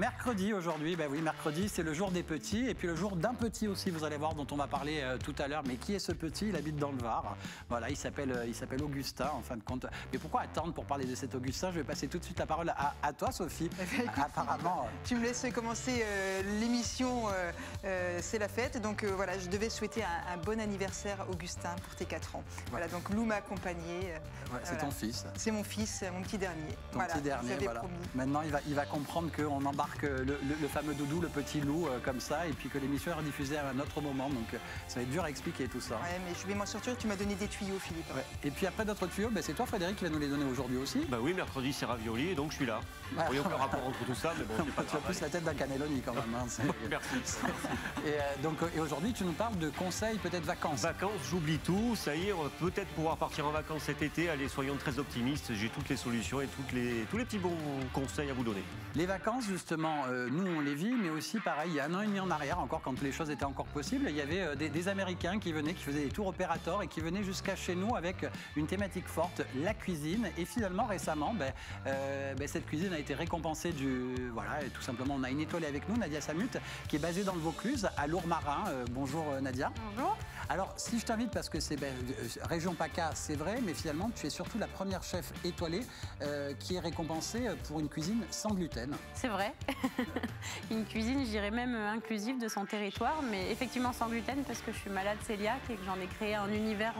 mercredi aujourd'hui. Ben oui, mercredi, c'est le jour des petits et puis le jour d'un petit aussi, vous allez voir, dont on va parler tout à l'heure. Mais qui est ce petit? Il habite dans le Var. Voilà, il s'appelle Augustin, en fin de compte. Mais pourquoi attendre pour parler de cet Augustin? Je vais passer tout de suite la parole à toi, Sophie. Écoute, apparemment. Tu me laisses commencer l'émission, c'est la fête. Donc voilà, je devais souhaiter un bon anniversaire, Augustin, pour tes 4 ans. Voilà, donc Lou m'a accompagné. C'est ton fils. C'est mon fils, mon petit dernier. Ton petit dernier, voilà. Maintenant, il va comprendre qu'on embarque le fameux doudou, le petit Lou, comme ça, et puis que l'émission est rediffusée à un autre moment. Donc, ça va être dur à expliquer tout ça. Ouais, mais je vais m'en sortir. Tu m'as donné des tuyaux, Philippe. Ouais. Et puis après d'autres tuyaux, c'est toi, Frédéric, qui va nous les donner aujourd'hui aussi. Bah oui, mercredi, c'est ravioli, et donc je suis là. Il n'y a aucun rapport entre tout ça, mais bon, c'est pas grave. Tu as plus la tête d'un cannelloni quand même. Hein, merci. Et aujourd'hui, tu nous parles de conseils, peut-être vacances. Vacances, j'oublie tout. Ça y est, on va peut-être pouvoir partir en vacances cet été. Allez, soyons très optimistes. J'ai toutes les solutions et tous les petits bons conseils à vous donner. Les vacances, justement, nous, on les vit, mais aussi, pareil, il y a 1 an et demi en arrière, encore quand les choses étaient encore possibles, il y avait des Américains qui venaient, qui faisaient des tours opérateurs et qui venaient jusqu'à chez nous avec une thématique forte, la cuisine. Et finalement, récemment, cette cuisine a été récompensée voilà, tout simplement, on a une étoilée avec nous, Nadia Samut, qui est basée dans le Vaucluse, à Lourmarin. Bonjour Nadia. Bonjour. Alors, si je t'invite, parce que c'est région PACA, c'est vrai, mais finalement, tu es surtout la première chef étoilée qui est récompensée pour une cuisine sans gluten. C'est vrai. Une cuisine, je dirais même inclusive de son territoire, mais effectivement sans gluten parce que je suis malade cœliaque et que j'en ai créé un univers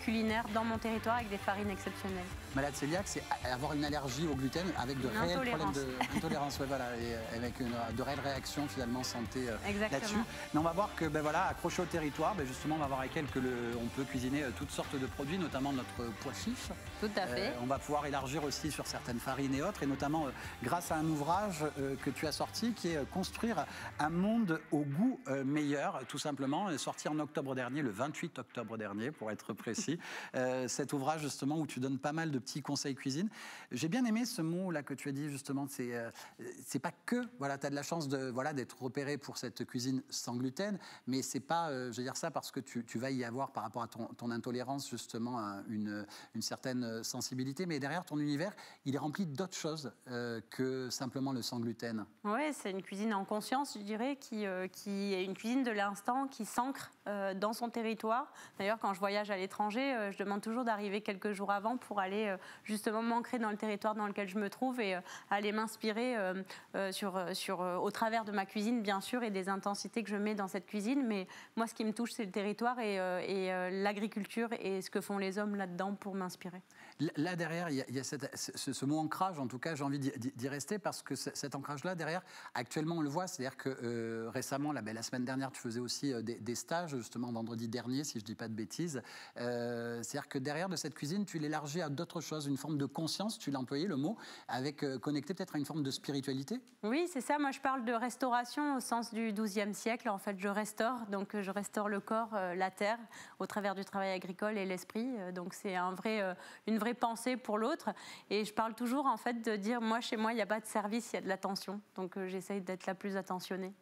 culinaire dans mon territoire avec des farines exceptionnelles. Malade cœliaque, c'est avoir une allergie au gluten avec de réels problèmes d'intolérance, ouais, voilà, et avec de réelles réactions finalement santé là-dessus. Mais on va voir que, accroché au territoire, justement, on va voir avec elle on peut cuisiner toutes sortes de produits, notamment notre pois chiche. Tout à fait. On va pouvoir élargir aussi sur certaines farines et autres, et notamment grâce à un ouvrage que tu as sorti qui est Construire un monde au goût meilleur, tout simplement, sorti en octobre dernier, le 28 octobre dernier, pour être précis. Cet ouvrage, justement, où tu donnes pas mal de petits conseils cuisine. J'ai bien aimé ce mot là que tu as dit, justement, c'est pas que, voilà, tu as de la chance d'être repéré pour cette cuisine sans gluten, mais c'est pas, je veux dire ça parce que tu vas y avoir, par rapport à ton intolérance, justement, une certaine sensibilité, mais derrière ton univers, il est rempli d'autres choses que simplement le sans gluten. Oui, c'est une cuisine en conscience, je dirais, qui est une cuisine de l'instant, qui s'ancre dans son territoire. D'ailleurs, quand je voyage à l'étranger, je demande toujours d'arriver quelques jours avant pour aller justement m'ancrer dans le territoire dans lequel je me trouve et aller m'inspirer au travers de ma cuisine, bien sûr, et des intensités que je mets dans cette cuisine. Mais moi, ce qui me touche, c'est le territoire et l'agriculture et ce que font les hommes là-dedans pour m'inspirer. Là, derrière, il y a ce mot ancrage, en tout cas, j'ai envie d'y rester parce que cet ancrage-là, derrière, actuellement, on le voit. C'est-à-dire que récemment, la semaine dernière, tu faisais aussi des stages, justement, vendredi dernier, si je ne dis pas de bêtises. C'est-à-dire que derrière de cette cuisine, tu l'élargis à d'autres choses, une forme de conscience, tu l'as employé le mot, avec connecté peut-être à une forme de spiritualité. Oui, c'est ça. Moi, je parle de restauration au sens du XIIe siècle. En fait, je restaure. Donc, je restaure le corps, la terre, au travers du travail agricole et l'esprit. Donc, c'est une vraie pensée pour l'autre. Et je parle toujours, en fait, de dire, moi, chez moi, il n'y a pas de service, il y a de l'attention. Donc, j'essaye d'être la plus attentionnée.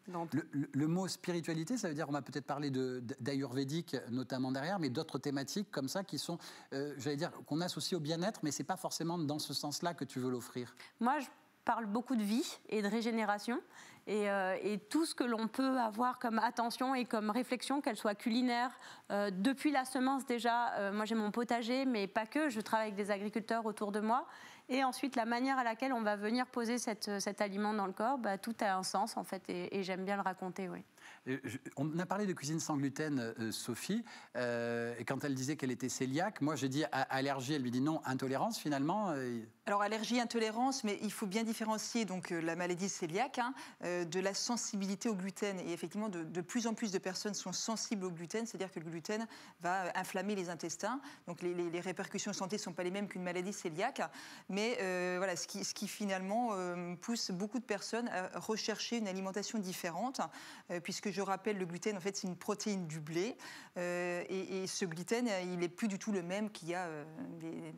Le mot spiritualité, ça veut dire, on va peut-être parler d'ayurvédique, notamment derrière, mais d'autres thématiques comme ça qui sont, j'allais dire, qu'on associe au bien-être, mais c'est pas forcément dans ce sens-là que tu veux l'offrir. Moi, je parle beaucoup de vie et de régénération et tout ce que l'on peut avoir comme attention et comme réflexion, qu'elle soit culinaire, depuis la semence déjà, moi j'ai mon potager, mais pas que, je travaille avec des agriculteurs autour de moi, et ensuite la manière à laquelle on va venir poser cet aliment dans le corps, tout a un sens en fait, et j'aime bien le raconter, oui. On a parlé de cuisine sans gluten, Sophie, et quand elle disait qu'elle était cœliaque, moi j'ai dit allergie, elle lui dit non, intolérance finalement. Alors allergie, intolérance, mais il faut bien différencier donc la maladie cœliaque de la sensibilité au gluten. Et effectivement, de plus en plus de personnes sont sensibles au gluten, c'est-à-dire que le gluten va inflammer les intestins. Donc les répercussions santé ne sont pas les mêmes qu'une maladie cœliaque, mais voilà, ce qui finalement pousse beaucoup de personnes à rechercher une alimentation différente, puisque je rappelle, le gluten, en fait, c'est une protéine du blé. Et ce gluten, il n'est plus du tout le même qu'il y a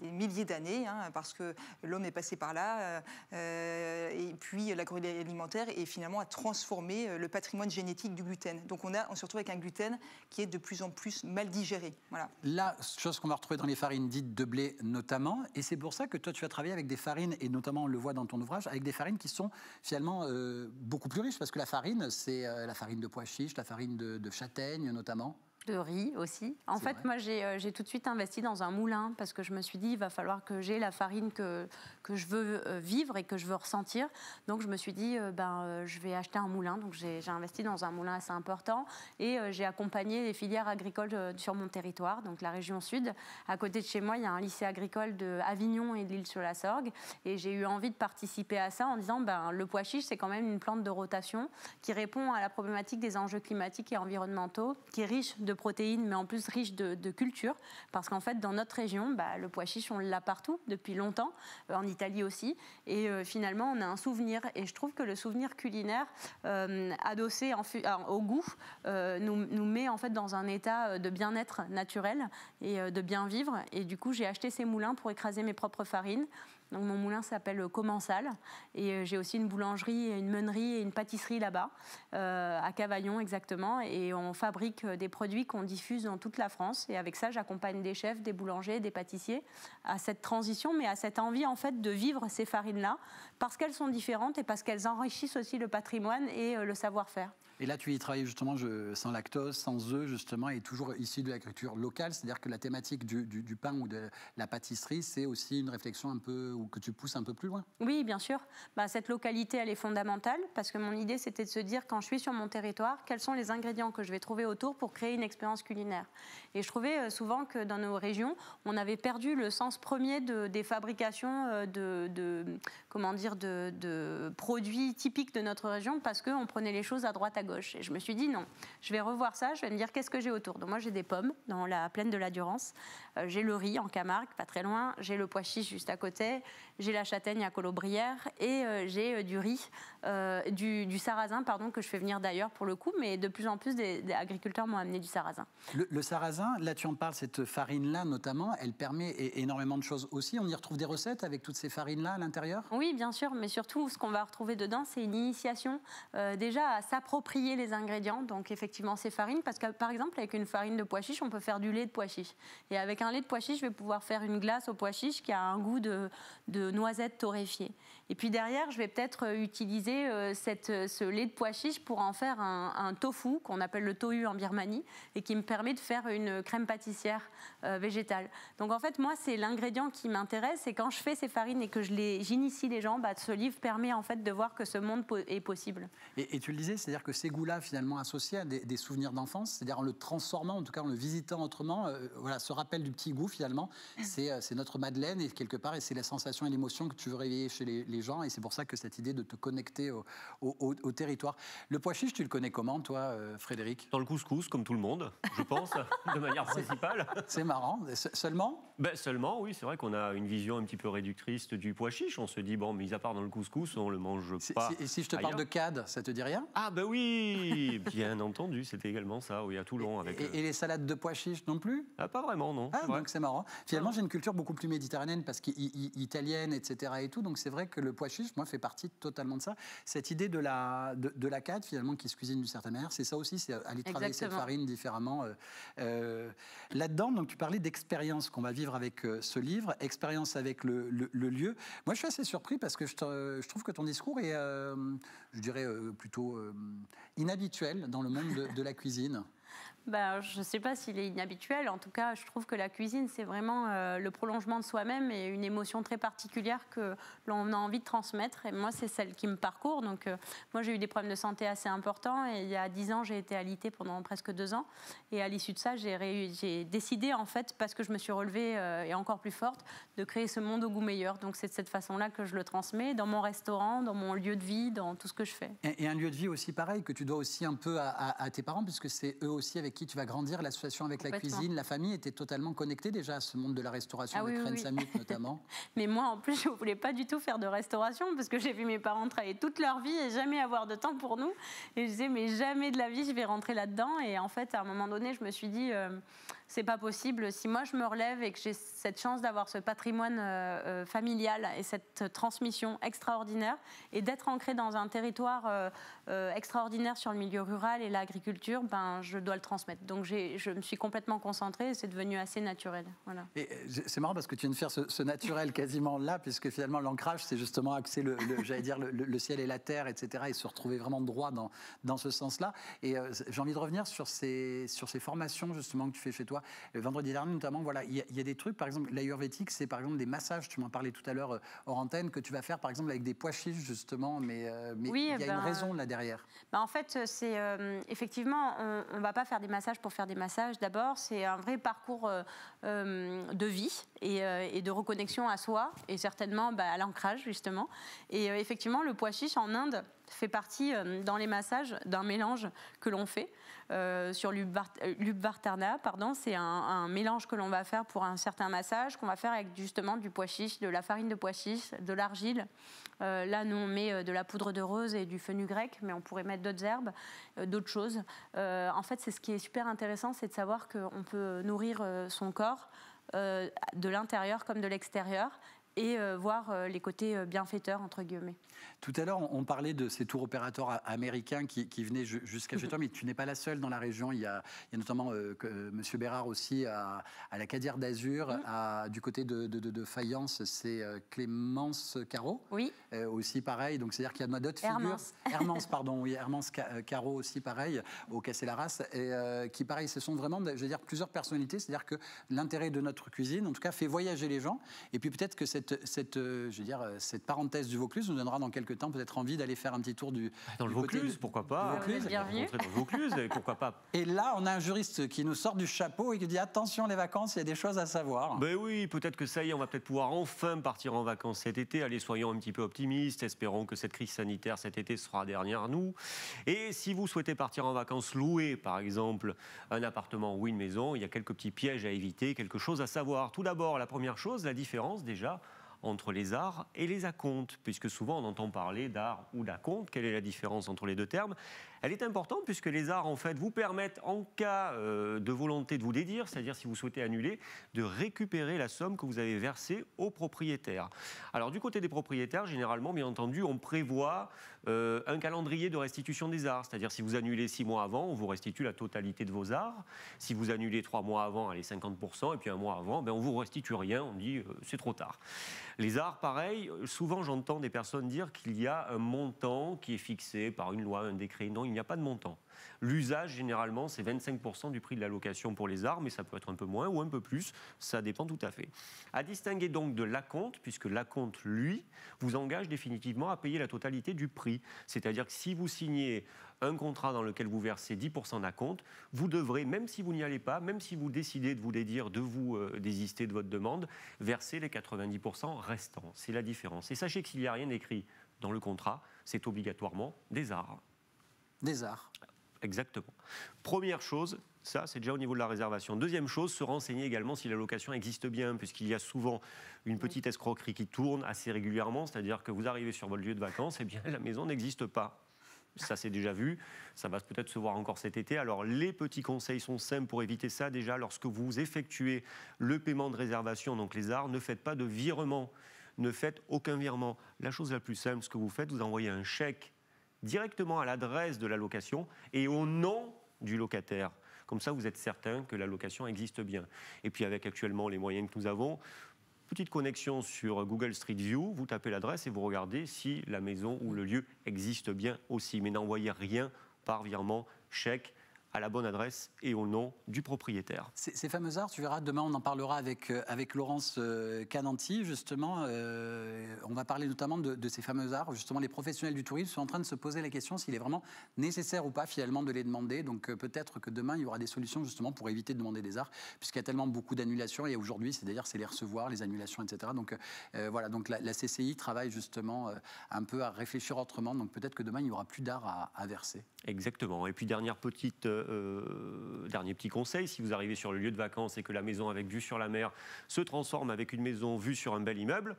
des milliers d'années, parce que l'homme est passé par là. Et puis, l'agroalimentaire est finalement finalement à transformer le patrimoine génétique du gluten. Donc on se retrouve avec un gluten qui est de plus en plus mal digéré. Voilà. La chose qu'on va retrouver dans les farines dites de blé notamment, et c'est pour ça que toi tu as travaillé avec des farines, et notamment on le voit dans ton ouvrage, avec des farines qui sont finalement beaucoup plus riches, parce que la farine, c'est la farine de pois chiche, la farine de châtaigne notamment. De riz aussi. En fait, moi, j'ai tout de suite investi dans un moulin parce que je me suis dit, il va falloir que j'ai la farine que je veux vivre et que je veux ressentir. Donc, je me suis dit, je vais acheter un moulin. Donc, j'ai investi dans un moulin assez important et j'ai accompagné les filières agricoles sur mon territoire, donc la région sud. À côté de chez moi, il y a un lycée agricole de Avignon et de l'Île-sur-la-Sorgue. Et j'ai eu envie de participer à ça en disant, le pois chiche, c'est quand même une plante de rotation qui répond à la problématique des enjeux climatiques et environnementaux, qui est riche de protéines, mais en plus riche de culture, parce qu'en fait, dans notre région, le pois chiche, on l'a partout, depuis longtemps, en Italie aussi, et finalement, on a un souvenir, et je trouve que le souvenir culinaire, adossé au goût, nous met en fait dans un état de bien-être naturel et de bien vivre, et du coup, j'ai acheté ces moulins pour écraser mes propres farines. Donc, mon moulin s'appelle Commensal et j'ai aussi une boulangerie, une meunerie et une pâtisserie là-bas, à Cavaillon exactement. Et on fabrique des produits qu'on diffuse dans toute la France. Et avec ça, j'accompagne des chefs, des boulangers, des pâtissiers à cette transition, mais à cette envie en fait de vivre ces farines-là parce qu'elles sont différentes et parce qu'elles enrichissent aussi le patrimoine et le savoir-faire. Et là, tu y travailles justement sans lactose, sans œufs, justement, et toujours issu de l'agriculture locale. C'est-à-dire que la thématique du pain ou de la pâtisserie, c'est aussi une réflexion un peu, ou que tu pousses un peu plus loin. Oui, bien sûr. Cette localité, elle est fondamentale, parce que mon idée, c'était de se dire, quand je suis sur mon territoire, quels sont les ingrédients que je vais trouver autour pour créer une expérience culinaire. Et je trouvais souvent que dans nos régions, on avait perdu le sens premier des fabrications de produits typiques de notre région, parce qu'on prenait les choses à droite, à gauche. Et je me suis dit non, je vais revoir ça, je vais me dire qu'est-ce que j'ai autour. Donc moi j'ai des pommes dans la plaine de la Durance, j'ai le riz en Camargue, pas très loin, j'ai le pois chiche juste à côté, j'ai la châtaigne à Colobrières et j'ai du riz, du sarrasin pardon, que je fais venir d'ailleurs pour le coup, mais de plus en plus des agriculteurs m'ont amené du sarrasin. Le sarrasin, là tu en parles, cette farine-là notamment, elle permet énormément de choses aussi. On y retrouve des recettes avec toutes ces farines-là à l'intérieur? Oui, bien sûr, mais surtout ce qu'on va retrouver dedans, c'est une initiation déjà à s'approprier les ingrédients, donc effectivement ces farines, parce que par exemple avec une farine de pois chiche, on peut faire du lait de pois chiche. Et avec un lait de pois chiche, je vais pouvoir faire une glace au pois chiche qui a un goût de noisette torréfiée. Et puis derrière, je vais peut-être utiliser ce lait de pois chiche pour en faire un tofu, qu'on appelle le tohu en Birmanie, et qui me permet de faire une crème pâtissière végétale. Donc en fait, moi, c'est l'ingrédient qui m'intéresse, et quand je fais ces farines et que j'initie les gens, ce livre permet en fait de voir que ce monde est possible. Et tu le disais, c'est-à-dire que ces goûts-là, finalement associés à des souvenirs d'enfance, c'est-à-dire en le transformant, en tout cas en le visitant autrement, ce rappel du petit goût, finalement, c'est notre Madeleine, et quelque part, et c'est la sensation et l'émotion que tu veux réveiller chez les gens, et c'est pour ça que cette idée de te connecter au territoire. Le pois chiche, tu le connais comment, toi, Frédéric? Dans le couscous, comme tout le monde, je pense, de manière principale. C'est marrant. Seulement? Seulement, oui, c'est vrai qu'on a une vision un petit peu réductrice du pois chiche. On se dit, bon, mis à part dans le couscous, on le mange pas. Et si je te parle de cad, ça te dit rien? Ah oui, bien entendu, c'était également ça, oui, à Toulon. Et les salades de pois chiche non plus? Pas vraiment, non. Donc c'est marrant. Finalement, j'ai une culture beaucoup plus méditerranéenne, parce qu'italienne, etc. et tout, donc c'est vrai que le pois chiche, moi, fait partie totalement de ça. Cette idée de la cad, finalement, qui se cuisine d'une certaine manière, c'est ça aussi, c'est aller travailler cette farine différemment. Là-dedans, donc tu parlais d'expérience qu'on va vivre avec ce livre, expérience avec le lieu. Moi, je suis assez surpris parce que je trouve que ton discours est, je dirais, plutôt inhabituel dans le monde de la cuisine. Je ne sais pas s'il est inhabituel. En tout cas, je trouve que la cuisine, c'est vraiment le prolongement de soi-même et une émotion très particulière que l'on a envie de transmettre. Et moi, c'est celle qui me parcourt. Donc, moi, j'ai eu des problèmes de santé assez importants. Et il y a 10 ans, j'ai été alitée pendant presque 2 ans. Et à l'issue de ça, j'ai décidé, en fait, parce que je me suis relevée et encore plus forte, de créer ce monde au goût meilleur. Donc, c'est de cette façon-là que je le transmets dans mon restaurant, dans mon lieu de vie, dans tout ce que je fais. Et un lieu de vie aussi pareil, que tu dois aussi un peu à tes parents, puisque c'est eux aussi avec qui tu vas grandir. L'association avec la cuisine, la famille était totalement connectée déjà à ce monde de la restauration, avec Reine Samut notamment. Mais moi, en plus, je ne voulais pas du tout faire de restauration, parce que j'ai vu mes parents travailler toute leur vie et jamais avoir de temps pour nous. Et je disais, mais jamais de la vie, je vais rentrer là-dedans. Et en fait, à un moment donné, je me suis dit, c'est pas possible. Si moi je me relève et que j'ai cette chance d'avoir ce patrimoine familial et cette transmission extraordinaire et d'être ancré dans un territoire extraordinaire sur le milieu rural et l'agriculture, ben, je dois le transmettre. Donc je me suis complètement concentrée et c'est devenu assez naturel. Voilà. Et c'est marrant parce que tu viens de faire ce naturel quasiment là, puisque finalement l'ancrage, c'est justement axer j'allais dire le ciel et la terre, etc., et se retrouver vraiment droit dans ce sens-là. Et j'ai envie de revenir sur ces formations justement que tu fais chez toi. Le vendredi dernier notamment, voilà, il y a des trucs, par exemple, l'ayurvédique, c'est par exemple des massages, tu m'en parlais tout à l'heure hors antenne, que tu vas faire par exemple avec des pois chiches justement, mais oui, il y a une raison là derrière. En fait, c'est effectivement, on ne va pas faire des massages pour faire des massages. D'abord, c'est un vrai parcours de vie et de reconnexion à soi et certainement à l'ancrage justement. Et effectivement, le pois chiche en Inde fait partie dans les massages d'un mélange que l'on fait sur l'Upvartana, c'est un mélange que l'on va faire pour un certain massage qu'on va faire avec justement du pois chiche, de la farine de pois chiche, de l'argile. Là, nous, on met de la poudre de rose et du fenugrec, mais on pourrait mettre d'autres herbes, d'autres choses. En fait, c'est ce qui est super intéressant, c'est de savoir qu'on peut nourrir son corps de l'intérieur comme de l'extérieur et voir les côtés bienfaiteurs, entre guillemets. Tout à l'heure, on parlait de ces tours opérateurs américains qui venaient jusqu'à chez toi, mais tu n'es pas la seule dans la région. Il y a notamment M. Bérard aussi à la Cadière d'Azur, du côté de Fayence, c'est Clémence Caro. Oui. Aussi pareil, donc c'est-à-dire qu'il y a d'autres figures. Hermance, pardon, oui, Hermance Caro aussi pareil, au Cassé-la-Race, et qui pareil, ce sont vraiment, je veux dire, plusieurs personnalités, c'est-à-dire que l'intérêt de notre cuisine, en tout cas, fait voyager les gens, et puis peut-être que cette parenthèse du Vaucluse nous donnera dans quelques temps peut-être envie d'aller faire un petit tour dans le Vaucluse, pourquoi pas. Bienvenue. Dans le Vaucluse, et pourquoi pas. Et là, on a un juriste qui nous sort du chapeau et qui dit attention, les vacances, il y a des choses à savoir. Ben oui, peut-être que ça y est, on va peut-être pouvoir enfin partir en vacances cet été. Allez, soyons un petit peu optimistes. Espérons que cette crise sanitaire cet été sera derrière nous. Et si vous souhaitez partir en vacances, louer par exemple un appartement ou une maison, il y a quelques petits pièges à éviter, quelque chose à savoir. Tout d'abord, la première chose, la différence déjà entre les arts et les acomptes, puisque souvent on entend parler d'art ou d'acompte. Quelle est la différence entre les deux termes ? Elle est importante puisque les arts, en fait, vous permettent, en cas de volonté de vous dédire, c'est-à-dire si vous souhaitez annuler, de récupérer la somme que vous avez versée au propriétaire. Alors, du côté des propriétaires, généralement, bien entendu, on prévoit un calendrier de restitution des arts. C'est-à-dire, si vous annulez 6 mois avant, on vous restitue la totalité de vos arts. Si vous annulez 3 mois avant, allez, 50%, et puis un mois avant, on ne vous restitue rien, on dit c'est trop tard. Les arts, pareil, souvent j'entends des personnes dire qu'il y a un montant qui est fixé par une loi, un décret. Non, il n'y a pas de montant. L'usage, généralement, c'est 25% du prix de la location pour les arts, mais ça peut être un peu moins ou un peu plus, ça dépend tout à fait. À distinguer donc de l'acompte, puisque l'acompte, lui, vous engage définitivement à payer la totalité du prix. C'est-à-dire que si vous signez un contrat dans lequel vous versez 10% d'acompte, vous devrez, même si vous n'y allez pas, même si vous décidez de vous dédire, de vous désister de votre demande, verser les 90% restants. C'est la différence. Et sachez que s'il n'y a rien écrit dans le contrat, c'est obligatoirement des arts. Des arts. Exactement. Première chose, ça c'est déjà au niveau de la réservation. Deuxième chose, se renseigner également si la location existe bien, puisqu'il y a souvent une petite escroquerie qui tourne assez régulièrement, c'est-à-dire que vous arrivez sur votre lieu de vacances, et bien la maison n'existe pas. Ça, c'est déjà vu. Ça va peut-être se voir encore cet été. Alors, les petits conseils sont simples pour éviter ça. Déjà, lorsque vous effectuez le paiement de réservation, donc les arts, ne faites pas de virement. Ne faites aucun virement. La chose la plus simple, ce que vous faites, vous envoyez un chèque directement à l'adresse de la location et au nom du locataire. Comme ça, vous êtes certain que la location existe bien. Et puis, avec actuellement les moyens que nous avons, petite connexion sur Google Street View, vous tapez l'adresse et vous regardez si la maison ou le lieu existe bien aussi. Mais n'envoyez rien par virement, chèque, à la bonne adresse et au nom du propriétaire. Ces fameux arts, tu verras, demain on en parlera avec Laurence Cananti, justement. On va parler notamment de ces fameux arts. Justement, les professionnels du tourisme sont en train de se poser la question s'il est vraiment nécessaire ou pas finalement de les demander. Donc peut-être que demain il y aura des solutions justement pour éviter de demander des arts, puisqu'il y a tellement beaucoup d'annulations. Et aujourd'hui, c'est les recevoir, les annulations, etc. Donc voilà, donc la CCI travaille justement un peu à réfléchir autrement. Donc peut-être que demain il n'y aura plus d'arts à verser. Exactement. Et puis dernier petit conseil, si vous arrivez sur le lieu de vacances et que la maison avec vue sur la mer se transforme avec une maison vue sur un bel immeuble,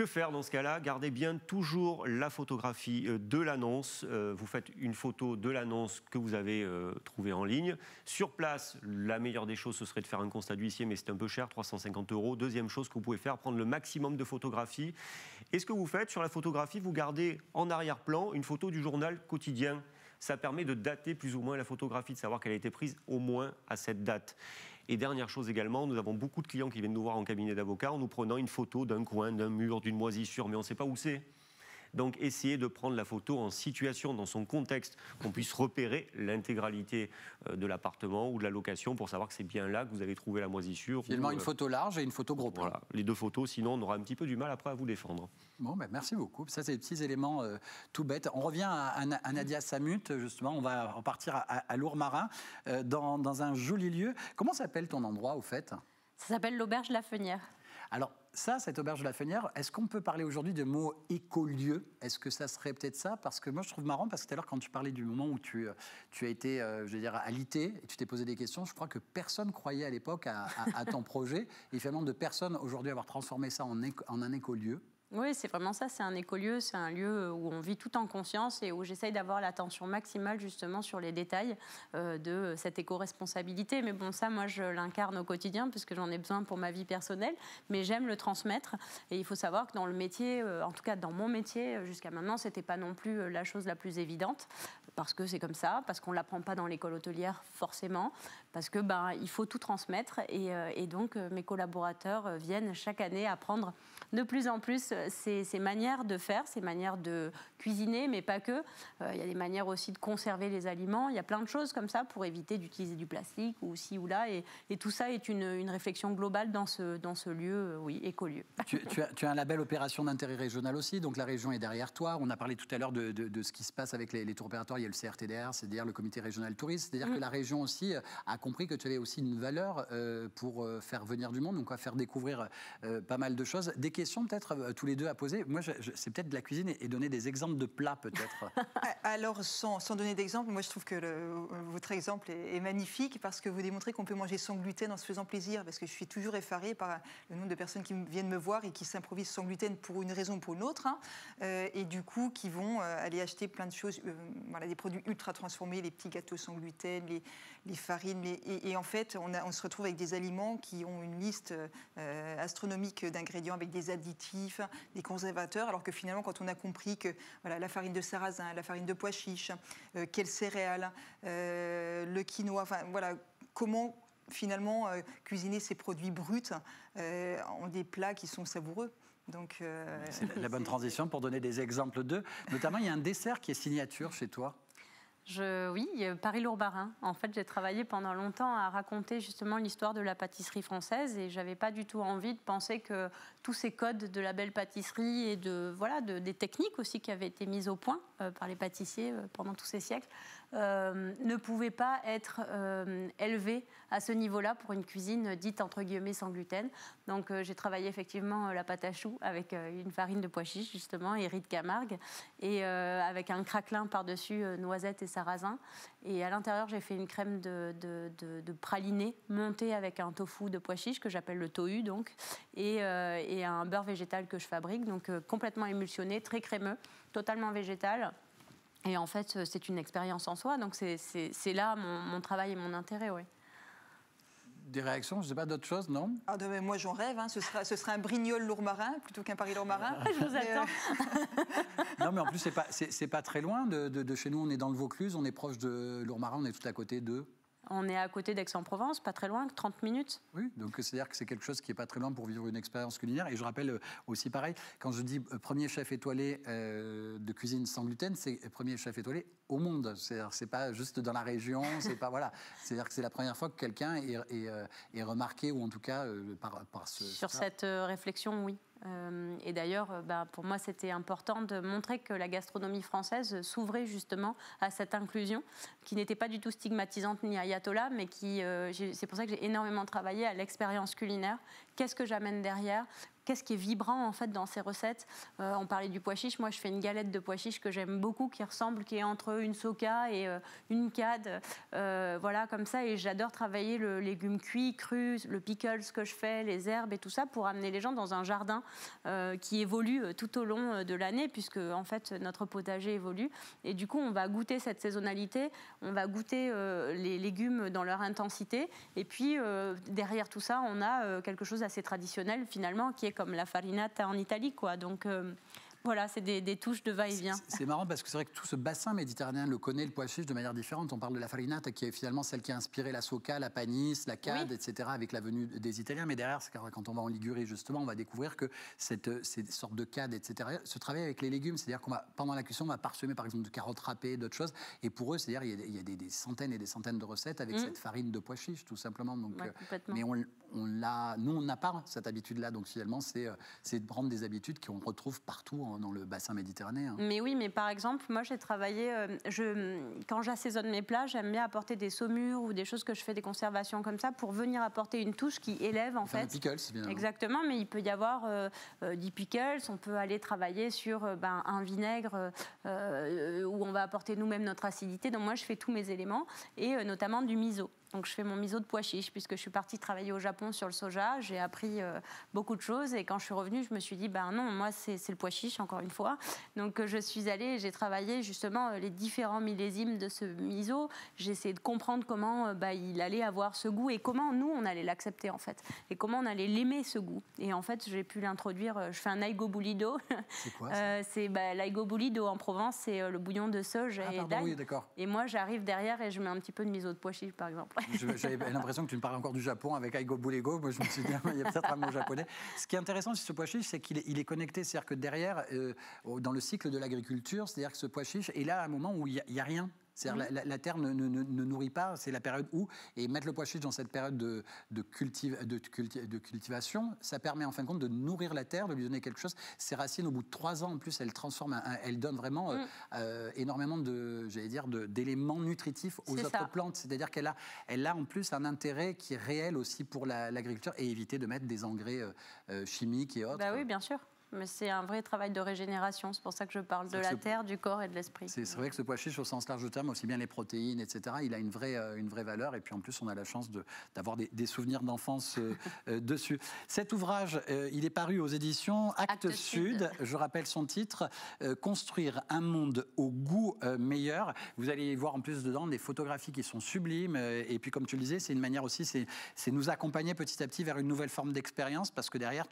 Que faire dans ce cas-là? Gardez bien toujours la photographie de l'annonce. Vous faites une photo de l'annonce que vous avez trouvée en ligne. Sur place, la meilleure des choses, ce serait de faire un constat d'huissier, mais c'est un peu cher, 350 €. Deuxième chose que vous pouvez faire, prendre le maximum de photographies. Et ce que vous faites sur la photographie, vous gardez en arrière-plan une photo du journal quotidien. Ça permet de dater plus ou moins la photographie, de savoir qu'elle a été prise au moins à cette date. Et dernière chose également, nous avons beaucoup de clients qui viennent nous voir en cabinet d'avocat en nous prenant une photo d'un coin, d'un mur, d'une moisissure, mais on ne sait pas où c'est. Donc essayez de prendre la photo en situation, dans son contexte, qu'on puisse repérer l'intégralité de l'appartement ou de la location pour savoir que c'est bien là que vous avez trouvé la moisissure. Finalement, une photo large et une photo gros plan. Voilà, les deux photos, sinon on aura un petit peu du mal après à vous défendre. Bon, ben, merci beaucoup. Ça, c'est des petits éléments tout bêtes. On revient à Nadia Samut, justement. On va repartir à Lourmarin, dans un joli lieu. Comment s'appelle ton endroit, au fait? Ça s'appelle l'Auberge La Fenière. Alors, cette auberge de la Fenière, est-ce qu'on peut parler aujourd'hui de mot écolieu? Est-ce que ça serait peut-être ça? Parce que moi, je trouve marrant, parce que tout à l'heure, quand tu parlais du moment où tu as été, je veux dire, alité, et tu t'es posé des questions, je crois que personne croyait à l'époque à ton projet. Et finalement, de personne aujourd'hui avoir transformé ça en un écolieu. Oui, c'est vraiment ça, c'est un écolieu, c'est un lieu où on vit tout en conscience et où j'essaye d'avoir l'attention maximale justement sur les détails de cette éco-responsabilité. Mais bon, ça, moi, je l'incarne au quotidien parce que j'en ai besoin pour ma vie personnelle, mais j'aime le transmettre. Et il faut savoir que dans le métier, en tout cas dans mon métier, jusqu'à maintenant, c'était pas non plus la chose la plus évidente, parce que c'est comme ça, parce qu'on l'apprend pas dans l'école hôtelière forcément, parce que il faut tout transmettre et donc mes collaborateurs viennent chaque année apprendre de plus en plus ces manières de faire, ces manières de cuisiner, mais pas que. Il y a des manières aussi de conserver les aliments. Il y a plein de choses comme ça pour éviter d'utiliser du plastique ou ci ou là. Et tout ça est une réflexion globale dans ce lieu, oui, écolieu. Tu as un label opération d'intérêt régional aussi, donc la région est derrière toi. On a parlé tout à l'heure de ce qui se passe avec les tours opérateurs. Il y a le CRTDR, c'est-à-dire le comité régional tourisme. C'est-à-dire que la région aussi a compris que tu avais aussi une valeur pour faire venir du monde, donc faire découvrir pas mal de choses. Des questions peut-être tous les deux à poser. Moi, c'est peut-être de la cuisine et donner des exemples de plats peut-être. Alors, sans donner d'exemple, moi je trouve que votre exemple est magnifique parce que vous démontrez qu'on peut manger sans gluten en se faisant plaisir. Parce que je suis toujours effarée par le nombre de personnes qui viennent me voir et qui s'improvisent sans gluten pour une raison ou pour une autre. Et du coup, qui vont aller acheter plein de choses, des produits ultra transformés, les petits gâteaux sans gluten, les farines. Et en fait, on se retrouve avec des aliments qui ont une liste astronomique d'ingrédients avec des additifs, des conservateurs, alors que finalement, quand on a compris que la farine de sarrasin, la farine de pois chiche, quelles céréales, le quinoa, comment finalement cuisiner ces produits bruts en des plats qui sont savoureux. Donc, c'est la bonne transition pour donner des exemples d'eux. Notamment, il y a un dessert qui est signature chez toi. Oui, Paris-Lourmarin. En fait, j'ai travaillé pendant longtemps à raconter justement l'histoire de la pâtisserie française et j'avais pas du tout envie de penser que tous ces codes de la belle pâtisserie et des techniques aussi qui avaient été mises au point par les pâtissiers pendant tous ces siècles ne pouvaient pas être élevés à ce niveau-là pour une cuisine dite entre guillemets sans gluten. Donc j'ai travaillé effectivement la pâte à choux avec une farine de pois chiche justement et riz de Camargue et avec un craquelin par-dessus noisettes et sarrasin. Et à l'intérieur j'ai fait une crème de praliné montée avec un tofu de pois chiche que j'appelle le tohu donc et un beurre végétal que je fabrique donc complètement émulsionné, très crémeux, totalement végétal. Et en fait, c'est une expérience en soi, donc c'est là mon travail et mon intérêt, oui. Des réactions, je ne sais pas, d'autres choses, non? Moi, j'en rêve, ce sera un Brignoles Lourmarin plutôt qu'un Paris-Lourmarin. Je vous attends. Non, mais en plus, c'est pas très loin de chez nous, on est dans le Vaucluse, on est proche de Lourmarin, on est tout à côté de... On est à côté d'Aix-en-Provence, pas très loin, 30 minutes. Oui, donc c'est-à-dire que c'est quelque chose qui n'est pas très loin pour vivre une expérience culinaire. Et je rappelle aussi pareil, quand je dis premier chef étoilé de cuisine sans gluten, c'est premier chef étoilé au monde. C'est-à-dire que c'est pas juste dans la région, c'est pas voilà. C'est-à-dire que c'est la première fois que quelqu'un est remarqué ou en tout cas par ce... Sur cette réflexion, oui. Et d'ailleurs, pour moi, c'était important de montrer que la gastronomie française s'ouvrait justement à cette inclusion, qui n'était pas du tout stigmatisante ni ayatollah, mais c'est pour ça que j'ai énormément travaillé à l'expérience culinaire. Qu'est-ce que j'amène derrière ? qu'est-ce qui est vibrant en fait dans ces recettes. On parlait du pois chiche, moi je fais une galette de pois chiche que j'aime beaucoup, qui est entre une soca et une cade, voilà, comme ça, et j'adore travailler le légume cuit, cru, le pickles que je fais, les herbes et tout ça, pour amener les gens dans un jardin qui évolue tout au long de l'année, puisque en fait notre potager évolue, et du coup on va goûter cette saisonnalité, on va goûter les légumes dans leur intensité, et puis derrière tout ça on a quelque chose d'assez traditionnel finalement, qui est comme la farinata en Italie, quoi. Donc voilà, c'est des touches de va-et-vient. C'est marrant parce que c'est vrai que tout ce bassin méditerranéen le connaît, le pois chiche, de manière différente. On parle de la farinata, qui est finalement celle qui a inspiré la soca, la panis, la cade, etc., avec la venue des Italiens. Mais derrière, quand on va en Ligurie, justement, on va découvrir que ces sortes de cade, etc., se travaillent avec les légumes. C'est-à-dire pendant la cuisson, on va parsemer, par exemple, de carottes râpées, d'autres choses. Et pour eux, c'est-à-dire il y a des centaines et des centaines de recettes avec cette farine de pois chiche, tout simplement. Donc, mais nous, on n'a pas cette habitude-là. Donc, finalement, c'est de prendre des habitudes qu'on retrouve partout dans le bassin méditerranéen. Mais oui, mais par exemple, moi j'ai travaillé, quand j'assaisonne mes plats, j'aime bien apporter des saumures ou des choses que je fais des conservations comme ça pour venir apporter une touche qui élève en fait. Un pickles, bien. Exactement, mais il peut y avoir du pickles, on peut aller travailler sur un vinaigre où on va apporter nous-mêmes notre acidité. Donc moi je fais tous mes éléments et notamment du miso. Donc je fais mon miso de pois chiche puisque je suis partie travailler au Japon sur le soja. J'ai appris beaucoup de choses et quand je suis revenue, je me suis dit non, moi c'est le pois chiche encore une fois. Donc je suis allée et j'ai travaillé justement les différents millésimes de ce miso. J'ai essayé de comprendre comment il allait avoir ce goût et comment nous on allait l'accepter en fait et comment on allait l'aimer ce goût. Et en fait j'ai pu l'introduire. Je fais un aigo bulido. C'est quoi ça? C'est l'aigo bulido en Provence, c'est le bouillon de soja et d'ail. Oui, d'accord. Et moi j'arrive derrière et je mets un petit peu de miso de pois chiche par exemple. J'avais l'impression que tu me parlais encore du Japon avec Aigo Bulego. Moi, je me suis dit, il y a peut-être un mot japonais. Ce qui est intéressant sur ce pois chiche, c'est qu'il est connecté. C'est-à-dire que derrière, dans le cycle de l'agriculture, c'est-à-dire que ce pois chiche est là à un moment où il n'y a rien. C'est-à-dire la terre ne nourrit pas, c'est la période où, et mettre le pois chiche dans cette période de cultivation, ça permet en fin de compte de nourrir la terre, de lui donner quelque chose. Ses racines, au bout de 3 ans, en plus, elles transforment, elles donnent vraiment énormément d'éléments nutritifs aux autres plantes. C'est-à-dire qu'elle a en plus un intérêt qui est réel aussi pour l'agriculture et éviter de mettre des engrais chimiques et autres. Bah oui, bien sûr. Mais c'est un vrai travail de régénération. C'est pour ça que je parle de la terre, du corps et de l'esprit. C'est vrai que ce pois chiche, au sens large du terme, aussi bien les protéines, etc., il a une vraie valeur. Et puis en plus, on a la chance d'avoir des souvenirs d'enfance dessus. Cet ouvrage, il est paru aux éditions Actes Sud. Je rappelle son titre, Construire un monde au goût meilleur. Vous allez voir en plus dedans des photographies qui sont sublimes. Et puis comme tu le disais, c'est une manière aussi, c'est nous accompagner petit à petit vers une nouvelle forme d'expérience. Parce que derrière,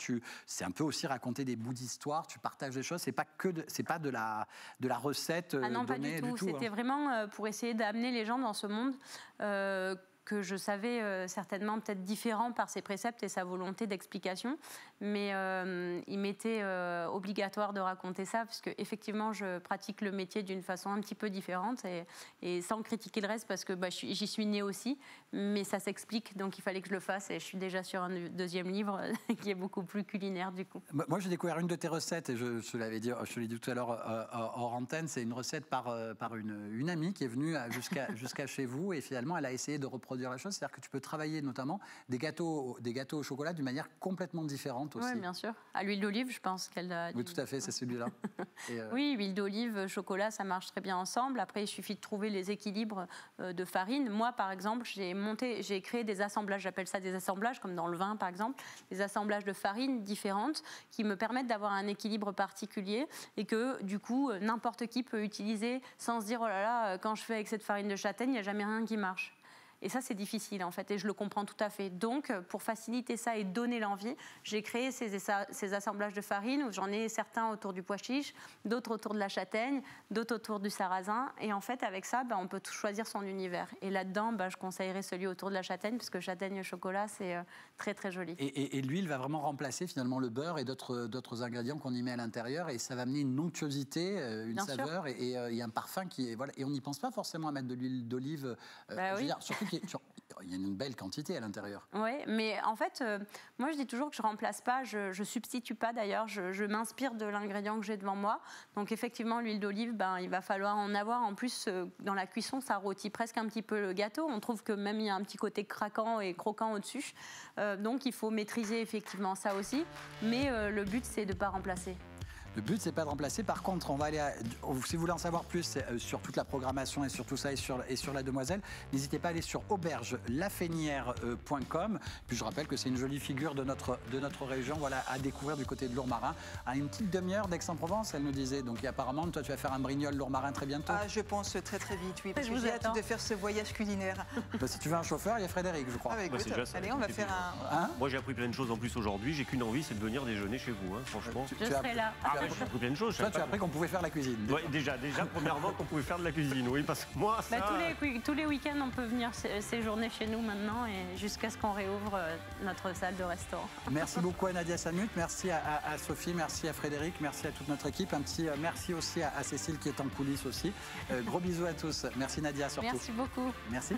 c'est un peu aussi raconter des bouts d'histoire, tu partages des choses, c'est pas de la recette non, donnée pas du tout. C'était vraiment pour essayer d'amener les gens dans ce monde que je savais certainement peut-être différent par ses préceptes et sa volonté d'explication, mais il m'était obligatoire de raconter ça parce que effectivement je pratique le métier d'une façon un petit peu différente et sans critiquer le reste parce que j'y suis née aussi, mais ça s'explique, donc il fallait que je le fasse et je suis déjà sur un deuxième livre qui est beaucoup plus culinaire du coup. Moi j'ai découvert une de tes recettes et je te l'ai dit tout à l'heure hors antenne, c'est une recette par une amie qui est venue jusqu'à chez vous et finalement elle a essayé de reproduire la chose, c'est-à-dire que tu peux travailler notamment des gâteaux au chocolat d'une manière complètement différente aussi. Oui, bien sûr. À l'huile d'olive, je pense qu'elle a... Oui, tout à fait, c'est celui-là. Oui, huile d'olive, chocolat, ça marche très bien ensemble. Après, il suffit de trouver les équilibres de farine. Moi, par exemple, j'ai créé des assemblages, j'appelle ça des assemblages, comme dans le vin, par exemple, des assemblages de farines différentes qui me permettent d'avoir un équilibre particulier et que, du coup, n'importe qui peut utiliser sans se dire, oh là là, quand je fais avec cette farine de châtaigne, il n'y a jamais rien qui marche. Et ça, c'est difficile, en fait, et je le comprends tout à fait. Donc, pour faciliter ça et donner l'envie, j'ai créé ces assemblages de farine où j'en ai certains autour du pois chiche, d'autres autour de la châtaigne, d'autres autour du sarrasin. Et en fait, avec ça, on peut tout choisir son univers. Et là-dedans, je conseillerais celui autour de la châtaigne, parce que châtaigne et chocolat, c'est très, très joli. Et l'huile va vraiment remplacer, finalement, le beurre et d'autres ingrédients qu'on y met à l'intérieur. Et ça va amener une onctuosité, une bien saveur et un parfum qui est... Voilà. Et on n'y pense pas forcément à mettre de l'huile d'olive. Oui. Surtout il y a une belle quantité à l'intérieur. Oui, mais en fait, moi je dis toujours que je ne remplace pas, je ne substitue pas d'ailleurs, je m'inspire de l'ingrédient que j'ai devant moi. Donc effectivement, l'huile d'olive, il va falloir en avoir. En plus, dans la cuisson, ça rôtit presque un petit peu le gâteau. On trouve que même il y a un petit côté craquant et croquant au-dessus. Donc il faut maîtriser effectivement ça aussi. Mais le but, c'est de ne pas remplacer. Le but, c'est pas de remplacer. Par contre, on va aller si vous voulez en savoir plus sur toute la programmation et sur tout ça et sur la demoiselle, n'hésitez pas à aller sur aubergelafenière.com. Puis je rappelle que c'est une jolie figure de notre région, voilà, à découvrir du côté de Lourmarin. À une petite demi-heure d'Aix-en-Provence, elle nous disait. Donc apparemment, toi, tu vas faire un Brignoles Lourmarin très bientôt. Ah, je pense très très vite, oui. Parce que j'ai hâte de faire ce voyage culinaire. Si tu veux un chauffeur, il y a Frédéric, je crois. Ah, écoute, allez, on va faire un... Moi, j'ai appris plein de choses en plus aujourd'hui. J'ai qu'une envie, c'est de venir déjeuner chez vous, franchement. Je serai là. J'ai appris plein de choses. Toi, tu as appris qu'on pouvait faire la cuisine. Oui, déjà, premièrement, qu'on pouvait faire de la cuisine, oui, parce que moi, ça... tous les week-ends, on peut venir séjourner chez nous maintenant, et jusqu'à ce qu'on réouvre notre salle de restaurant. Merci beaucoup à Nadia Samut, merci à Sophie, merci à Frédéric, merci à toute notre équipe. Un petit merci aussi à Cécile qui est en coulisses aussi. Gros bisous à tous. Merci Nadia surtout. Merci beaucoup. Merci.